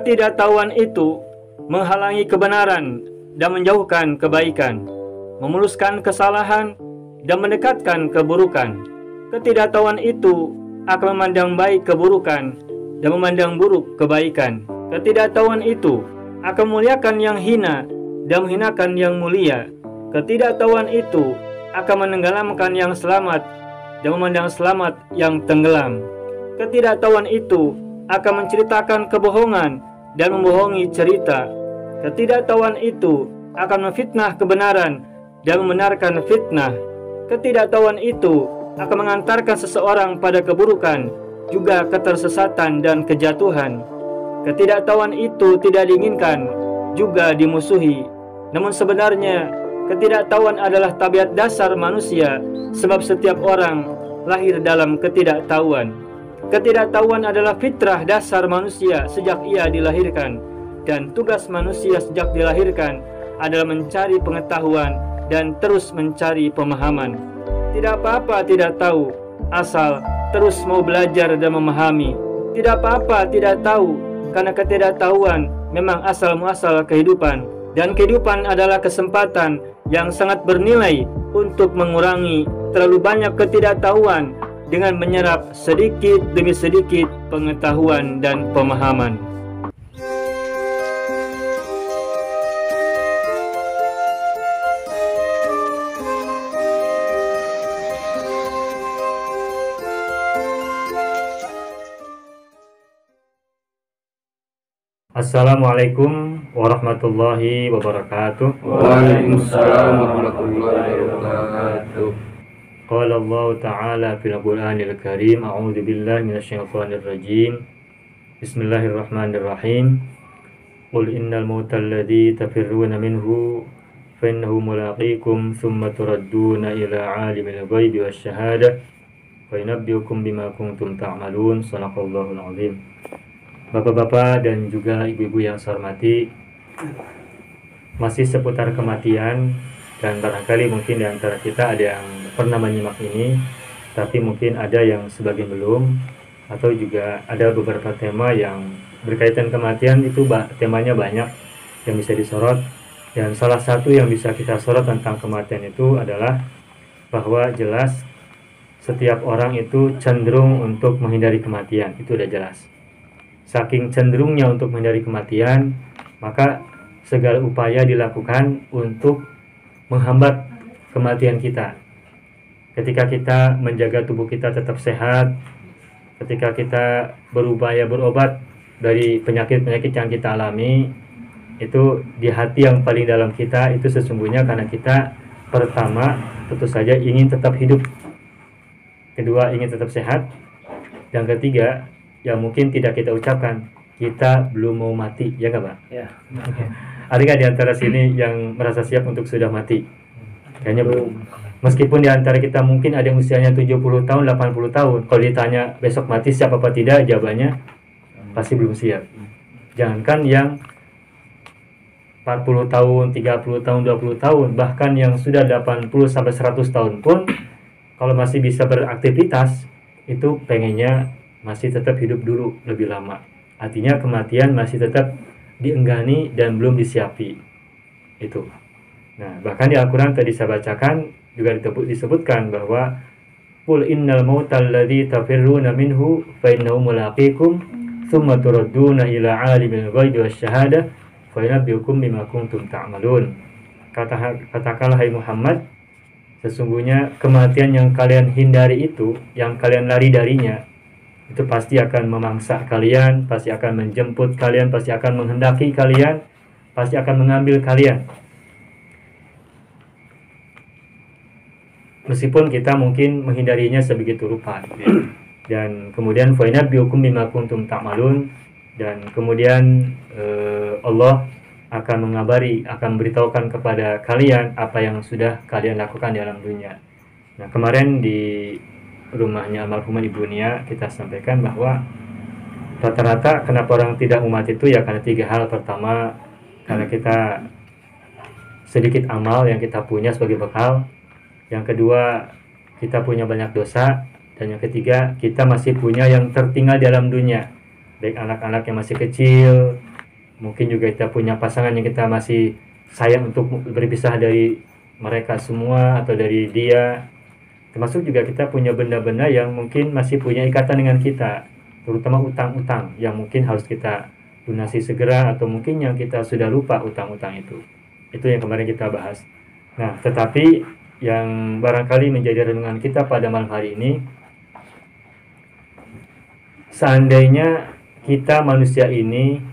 Ketidaktahuan itu menghalangi kebenaran dan menjauhkan kebaikan, memuluskan kesalahan dan mendekatkan keburukan. Ketidaktahuan itu akan memandang baik keburukan dan memandang buruk kebaikan. Ketidaktahuan itu akan memuliakan yang hina dan menghinakan yang mulia. Ketidaktahuan itu akan menenggelamkan yang selamat dan memandang selamat yang tenggelam. Ketidaktahuan itu akan menceritakan kebohongan dan membohongi cerita. Ketidaktahuan itu akan memfitnah kebenaran dan membenarkan fitnah. Ketidaktahuan itu akan mengantarkan seseorang pada keburukan, juga ketersesatan dan kejatuhan. Ketidaktahuan itu tidak diinginkan, juga dimusuhi. Namun sebenarnya, ketidaktahuan adalah tabiat dasar manusia, sebab setiap orang lahir dalam ketidaktahuan. Ketidaktahuan adalah fitrah dasar manusia sejak ia dilahirkan, dan tugas manusia sejak dilahirkan adalah mencari pengetahuan dan terus mencari pemahaman. Tidak apa-apa tidak tahu, asal terus mau belajar dan memahami. Tidak apa-apa tidak tahu, karena ketidaktahuan memang asal muasal kehidupan, dan kehidupan adalah kesempatan yang sangat bernilai untuk mengurangi terlalu banyak ketidaktahuan dengan menyerap sedikit demi sedikit pengetahuan dan pemahaman. Assalamualaikum warahmatullahi wabarakatuh. Waalaikumsalam warahmatullahi wabarakatuh. Qala Allah Ta'ala fil Qur'anil Karim, a'udzu billahi minasyaitonir rajim. Bismillahirrahmanirrahim. Qul innal mautal ladzi tafirruna minhu fa innahu mulaqikum tsumma turadduna ila 'alimil ghaibi wasyahadah fa yunabbiukum bima kuntum ta'malun. Shadaqallahul 'azim. Bapak-bapak dan juga ibu-ibu yang saya hormati, masih seputar kematian, dan barangkali mungkin di antara kita ada yang pernah menyimak ini, tapi mungkin ada yang sebagian belum, atau juga ada beberapa tema yang berkaitan kematian. Itu temanya banyak yang bisa disorot, dan salah satu yang bisa kita sorot tentang kematian itu adalah bahwa jelas setiap orang itu cenderung untuk menghindari kematian. Itu udah jelas. Saking cenderungnya untuk menghindari kematian, maka segala upaya dilakukan untuk menghambat kematian kita. Ketika kita menjaga tubuh kita tetap sehat, ketika kita berupaya berobat dari penyakit-penyakit yang kita alami, itu di hati yang paling dalam kita itu sesungguhnya karena kita pertama tentu saja ingin tetap hidup, kedua ingin tetap sehat, dan ketiga yang mungkin tidak kita ucapkan, kita belum mau mati, ya nggak Pak? Ya. Ada nggak di antara sini yang merasa siap untuk sudah mati? Kayaknya belum. Meskipun di antara kita mungkin ada yang usianya 70 tahun, 80 tahun, kalau ditanya besok mati siap apa tidak, jawabannya pasti belum siap. Jangankan yang 40 tahun, 30 tahun, 20 tahun, bahkan yang sudah 80 sampai 100 tahun pun kalau masih bisa beraktivitas, itu pengennya masih tetap hidup dulu lebih lama. Artinya kematian masih tetap dienggani dan belum disiapi. Itu. Nah, bahkan di Al-Quran tadi saya bacakan juga disebutkan bahwa qul innal mautal ladzi tafirruna minhu fa innahu mulaqikum tsumma turadduna ila 'alimil ghaibi wasyahadah fa yunabbiukum bima kuntum ta'malun. Katakanlah hai Muhammad, sesungguhnya kematian yang kalian hindari itu, yang kalian lari darinya, itu pasti akan memangsa kalian, pasti akan menjemput kalian, pasti akan menghendaki kalian, pasti akan mengambil kalian. Meskipun kita mungkin menghindarinya sebegitu rupa, ya. Dan kemudian fa yunabbiukum bima kuntum ta'malun, dan kemudian Allah akan mengabari, akan memberitahukan kepada kalian apa yang sudah kalian lakukan di alam dunia. Nah, kemarin di rumahnya almarhumah Ibu Nia kita sampaikan bahwa rata-rata kenapa orang tidak mau mati itu ya karena 3 hal. Pertama, karena kita sedikit amal yang kita punya sebagai bekal. Yang kedua, kita punya banyak dosa. Dan yang ketiga, kita masih punya yang tertinggal di alam dunia. baik anak-anak yang masih kecil, mungkin juga kita punya pasangan yang kita masih sayang untuk berpisah dari mereka semua atau dari dia. Termasuk juga kita punya benda-benda yang mungkin masih punya ikatan dengan kita, terutama utang-utang yang mungkin harus kita lunasi segera, atau mungkin yang kita sudah lupa utang-utang itu. Itu yang kemarin kita bahas. Nah, tetapi yang barangkali menjadi renungan kita pada malam hari ini, seandainya kita manusia ini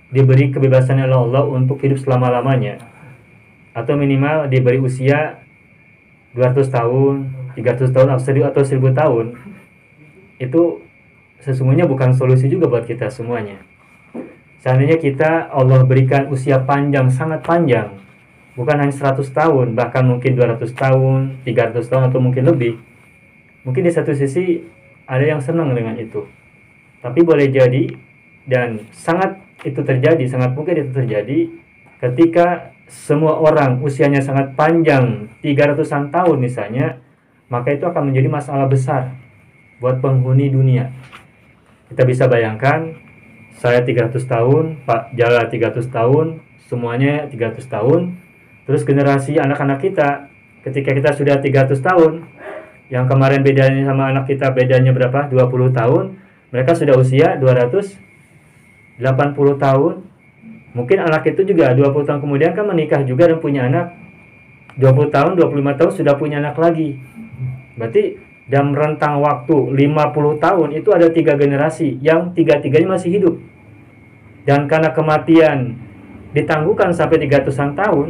diberi kebebasan oleh Allah untuk hidup selama-lamanya, atau minimal diberi usia 200 tahun, 300 tahun, atau 1000 tahun, itu sesungguhnya bukan solusi juga buat kita semuanya. Seandainya kita Allah berikan usia panjang, sangat panjang, bukan hanya 100 tahun, bahkan mungkin 200 tahun, 300 tahun, atau mungkin lebih. Mungkin di satu sisi ada yang senang dengan itu. Tapi boleh jadi, dan sangat mungkin itu terjadi ketika semua orang usianya sangat panjang, 300-an tahun misalnya, maka itu akan menjadi masalah besar buat penghuni dunia. Kita bisa bayangkan, saya 300 tahun, Pak Jala 300 tahun, semuanya 300 tahun, terus generasi anak-anak kita, ketika kita sudah 300 tahun, yang kemarin bedanya sama anak kita bedanya berapa? 20 tahun, mereka sudah usia 280 tahun. Mungkin anak itu juga 20 tahun kemudian kan menikah juga dan punya anak. 20 tahun, 25 tahun sudah punya anak lagi. Berarti dalam rentang waktu 50 tahun itu ada 3 generasi yang tiga-tiganya masih hidup. Dan karena kematian ditangguhkan sampai 300-an tahun,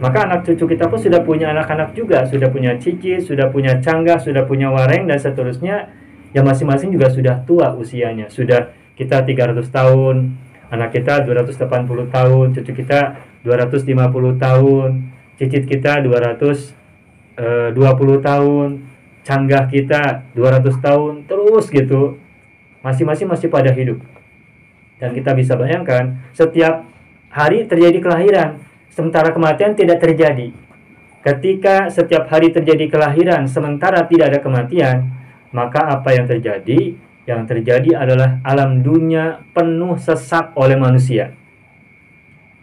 maka anak cucu kita pun sudah punya anak-anak juga, sudah punya cicit, sudah punya canggah, sudah punya wareng, dan seterusnya. Yang masing-masing juga sudah tua usianya. Sudah kita 300 tahun, anak kita 280 tahun, cucu kita 250 tahun, cicit kita 220 tahun, canggah kita 200 tahun, terus gitu. Masing-masing masih pada hidup. Dan kita bisa bayangkan, setiap hari terjadi kelahiran, sementara kematian tidak terjadi. Ketika setiap hari terjadi kelahiran, sementara tidak ada kematian, maka apa yang terjadi? Yang terjadi adalah alam dunia penuh sesak oleh manusia.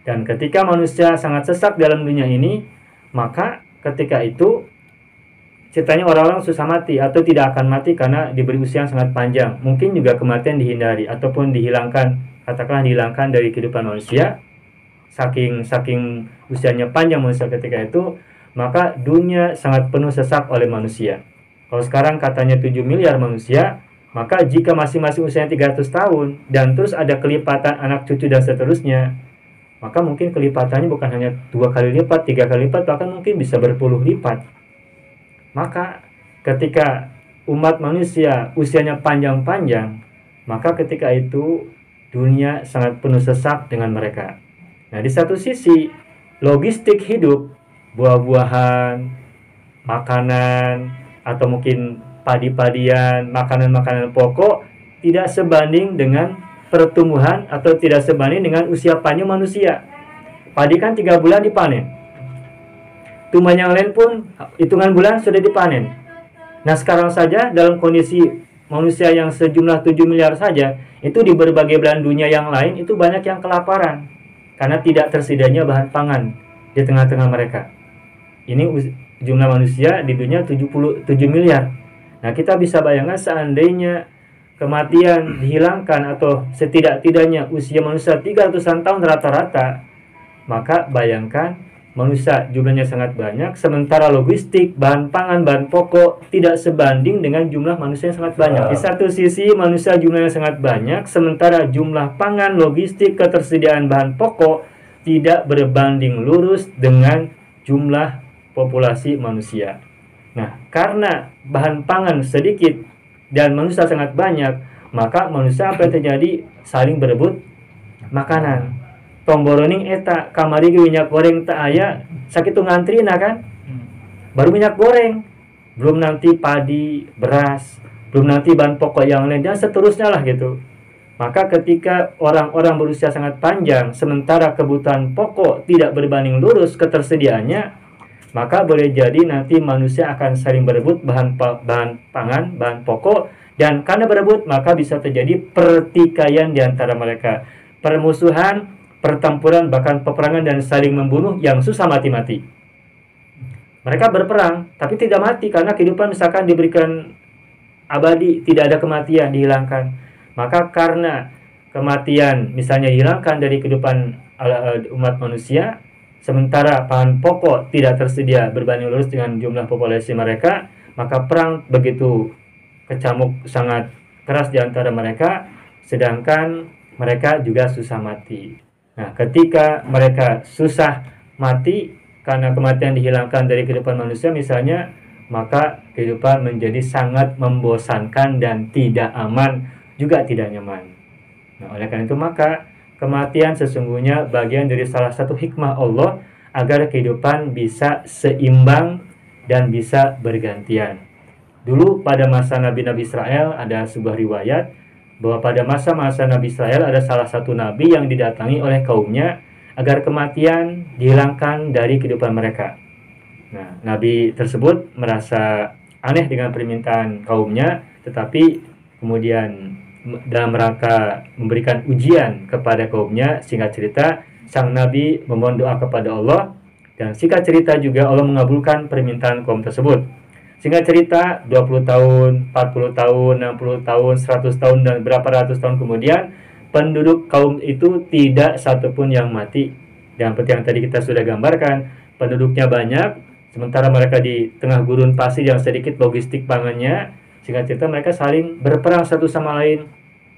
Dan ketika manusia sangat sesak dalam dunia ini, maka ketika itu ceritanya orang-orang susah mati atau tidak akan mati karena diberi usia yang sangat panjang. Mungkin juga kematian dihindari ataupun dihilangkan, katakanlah dihilangkan dari kehidupan manusia. Saking usianya panjang manusia ketika itu, maka dunia sangat penuh sesak oleh manusia. Kalau sekarang katanya 7 miliar manusia, maka jika masing-masing usianya 300 tahun dan terus ada kelipatan anak cucu dan seterusnya, maka mungkin kelipatannya bukan hanya 2 kali lipat, 3 kali lipat, bahkan mungkin bisa berpuluh lipat. Maka ketika umat manusia usianya panjang-panjang, maka ketika itu dunia sangat penuh sesak dengan mereka. Nah, di satu sisi logistik hidup, buah-buahan, makanan, atau mungkin padi-padian, makanan-makanan pokok tidak sebanding dengan pertumbuhan atau tidak sebanding dengan usia panjang manusia. Padi kan 3 bulan dipanen. Tumbuhan yang lain pun hitungan bulan sudah dipanen. Nah, sekarang saja dalam kondisi manusia yang sejumlah 7 miliar saja, itu di berbagai belahan dunia yang lain itu banyak yang kelaparan karena tidak tersedianya bahan pangan di tengah-tengah mereka. Ini jumlah manusia di dunia 7 miliar. Nah, kita bisa bayangkan seandainya kematian dihilangkan atau setidak-tidaknya usia manusia 300-an tahun rata-rata, maka bayangkan manusia jumlahnya sangat banyak, sementara logistik, bahan pangan, bahan pokok tidak sebanding dengan jumlah manusia yang sangat banyak. Di satu sisi manusia jumlahnya sangat banyak, sementara jumlah pangan, logistik, ketersediaan bahan pokok tidak berbanding lurus dengan jumlah populasi manusia. Nah, karena bahan pangan sedikit dan manusia sangat banyak, maka manusia apa yang terjadi? Saling berebut makanan. Tomboroning eta kamari minyak goreng tak aya, sakitu ngantri nah kan? Baru minyak goreng, belum nanti padi, beras, belum nanti bahan pokok yang lain dan seterusnya lah gitu. Maka ketika orang-orang berusia sangat panjang, sementara kebutuhan pokok tidak berbanding lurus ketersediaannya, maka boleh jadi nanti manusia akan saling berebut bahan pangan, bahan pokok, Dan karena berebut, maka bisa terjadi pertikaian di antara mereka. Permusuhan, pertempuran, bahkan peperangan dan saling membunuh yang susah mati-mati. Mereka berperang, tapi tidak mati karena kehidupan misalkan diberikan abadi, tidak ada kematian, dihilangkan. Maka karena kematian misalnya dihilangkan dari kehidupan umat manusia, sementara bahan pokok tidak tersedia berbanding lurus dengan jumlah populasi mereka, maka perang begitu kecamuk sangat keras di antara mereka, sedangkan mereka juga susah mati. Nah, ketika mereka susah mati karena kematian dihilangkan dari kehidupan manusia misalnya, maka kehidupan menjadi sangat membosankan dan tidak aman, juga tidak nyaman. Nah, oleh karena itu maka kematian sesungguhnya bagian dari salah satu hikmah Allah agar kehidupan bisa seimbang dan bisa bergantian. Dulu pada masa Nabi-Nabi Israel ada sebuah riwayat bahwa pada masa-masa Nabi Israel ada salah satu nabi yang didatangi oleh kaumnya agar kematian dihilangkan dari kehidupan mereka. Nah, nabi tersebut merasa aneh dengan permintaan kaumnya, tetapi kemudian dalam rangka memberikan ujian kepada kaumnya, singkat cerita sang nabi memohon doa kepada Allah, dan singkat cerita juga Allah mengabulkan permintaan kaum tersebut. Singkat cerita 20 tahun, 40 tahun, 60 tahun, 100 tahun, dan berapa ratus tahun kemudian penduduk kaum itu tidak satupun yang mati. Dan seperti yang tadi kita sudah gambarkan, penduduknya banyak, sementara mereka di tengah gurun pasir yang sedikit logistik pangannya. Singkat cerita mereka saling berperang satu sama lain.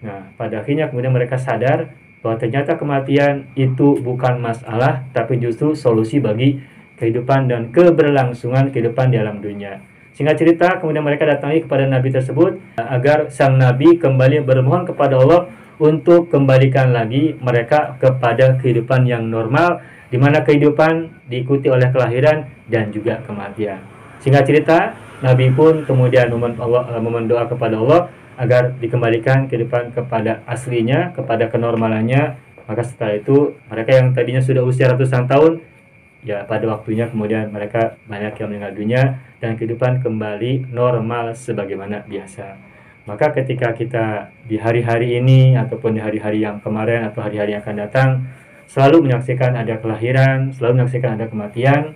Nah, pada akhirnya kemudian mereka sadar bahwa ternyata kematian itu bukan masalah, tapi justru solusi bagi kehidupan dan keberlangsungan kehidupan di alam dunia. Singkat cerita, kemudian mereka datangi kepada Nabi tersebut agar sang Nabi kembali bermohon kepada Allah untuk kembalikan lagi mereka kepada kehidupan yang normal, di mana kehidupan diikuti oleh kelahiran dan juga kematian. Singkat cerita, Nabi pun kemudian memohon doa kepada Allah agar dikembalikan kehidupan kepada aslinya, kepada kenormalannya. Maka setelah itu, mereka yang tadinya sudah usia ratusan tahun, ya pada waktunya kemudian mereka banyak yang meninggal dunia dan kehidupan kembali normal sebagaimana biasa. Maka ketika kita di hari-hari ini ataupun di hari-hari yang kemarin atau hari-hari yang akan datang selalu menyaksikan ada kelahiran, selalu menyaksikan ada kematian,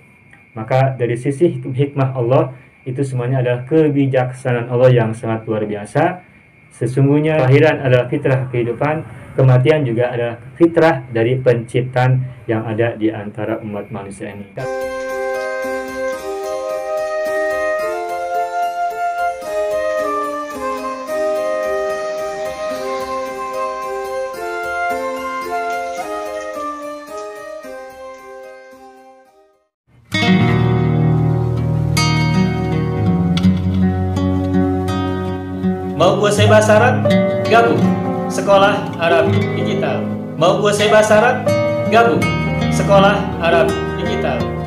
maka dari sisi hikmah Allah itu semuanya adalah kebijaksanaan Allah yang sangat luar biasa. Sesungguhnya kelahiran adalah fitrah kehidupan, kematian juga adalah fitrah dari penciptaan yang ada di antara umat manusia ini. Mau kuasai bahasa Arab? Gabung Sekolah Arab Digital. Mau kuasai bahasa Arab? Gabung Sekolah Arab Digital.